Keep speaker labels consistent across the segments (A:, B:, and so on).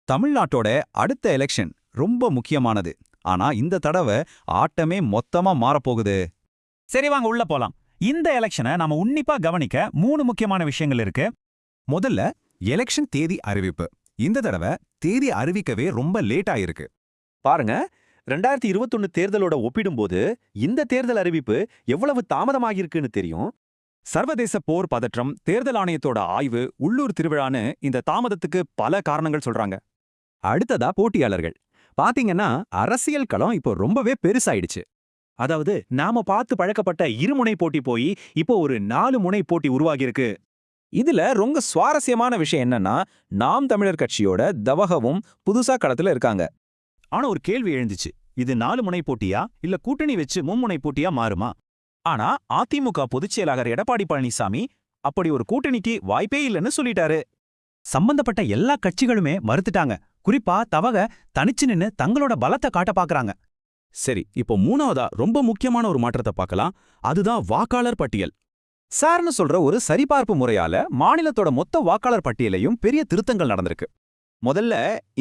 A: தமிழ்நாட்டோட அடுத்த எலெக்ஷன் ரொம்ப முக்கியமானது. ஆனா இந்த தடவை ஆட்டமே மொத்தமா மாறப்போகுது.
B: சரி வாங்க உள்ள போலாம். இந்த எலெக்ஷனை நாம உன்னிப்பா கவனிக்க 3 முக்கியமான விஷயங்கள் இருக்கு.
A: முதல்ல எலெக்ஷன் தேதி அறிவிப்பு. இந்த தடவை தேதி அறிவிக்கவே ரொம்ப லேட் ஆயிருக்கு.
C: பாருங்க, 2021 தேர்தலோட ஒப்பிடும்போது இந்த தேர்தல் அறிவிப்பு எவ்வளவு தாமதமாகிருக்குன்னு தெரியும்.
D: சர்வதேச போர் பதற்றம், தேர்தல் ஆணையத்தோட ஆய்வு, உள்ளூர் திருவிழான்னு இந்த தாமதத்துக்கு பல காரணங்கள் சொல்றாங்க.
E: அடுத்ததா போட்டியாளர்கள். பாத்தீங்கன்னா அரசியல் களம் இப்போ ரொம்பவே பெருசாயிடுச்சு.
C: அதாவது நாம பார்த்து பழக்கப்பட்ட இருமுனை போட்டி போய் இப்போ ஒரு 4 முனை போட்டி உருவாகியிருக்கு.
E: இதுல ரொம்ப சுவாரஸ்யமான விஷயம் என்னன்னா, நாம் தமிழர் கட்சியோட தவகவும் புதுசா களத்துல இருக்காங்க.
B: ஆனா ஒரு கேள்வி எழுந்துச்சு. இது 4 முனை போட்டியா இல்ல கூட்டணி வச்சு மும்முனை போட்டியா மாறுமா? ஆனா அதிமுக பொதுச் செயலாளர் எடப்பாடி பழனிசாமி அப்படி ஒரு கூட்டணிக்கு வாய்ப்பே இல்லைன்னு சொல்லிட்டாரு. சம்பந்தப்பட்ட எல்லா கட்சிகளுமே மறுத்துட்டாங்க. குறிப்பா தவக தனிச்சு நின்னு தங்களோட பலத்தை காட்ட பாக்குறாங்க.
E: சரி, இப்போ மூணாவதா ரொம்ப முக்கியமான ஒரு மாற்றத்தை பார்க்கலாம். அதுதான் வாக்காளர் பட்டியல்.
A: சார்னு சொல்ற ஒரு சரிபார்ப்பு முறையால மாநிலத்தோட மொத்த வாக்காளர் பட்டியலையும் பெரிய திருத்தங்கள் நடந்திருக்கு. முதல்ல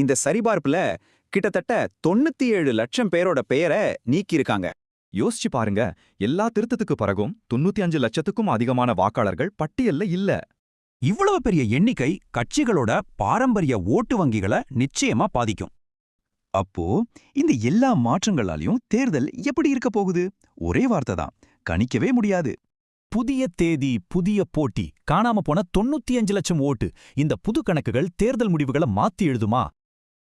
A: இந்த சரிபார்ப்புல கிட்டத்தட்ட 97 லட்சம் பேரோட பெயரை நீக்கியிருக்காங்க. யோசிச்சு பாருங்க, எல்லா திருத்தத்துக்கு பிறகும் 95 லட்சத்துக்கும் அதிகமான வாக்காளர்கள் பட்டியல்ல இல்ல.
B: இவ்வளவு பெரிய எண்ணிக்கை கட்சிகளோட பாரம்பரிய ஓட்டு வங்கிகளை நிச்சயமா பாதிக்கும்.
A: அப்போ இந்த எல்லா மாற்றங்களாலையும் தேர்தல் எப்படி இருக்க போகுது? ஒரே வார்த்தை தான், கணிக்கவே முடியாது.
B: புதிய தேதி, புதிய போட்டி, காணாம போன 95 லட்சம் ஓட்டு. இந்த புது கணக்குகள் தேர்தல் முடிவுகளை மாத்தி எழுதுமா?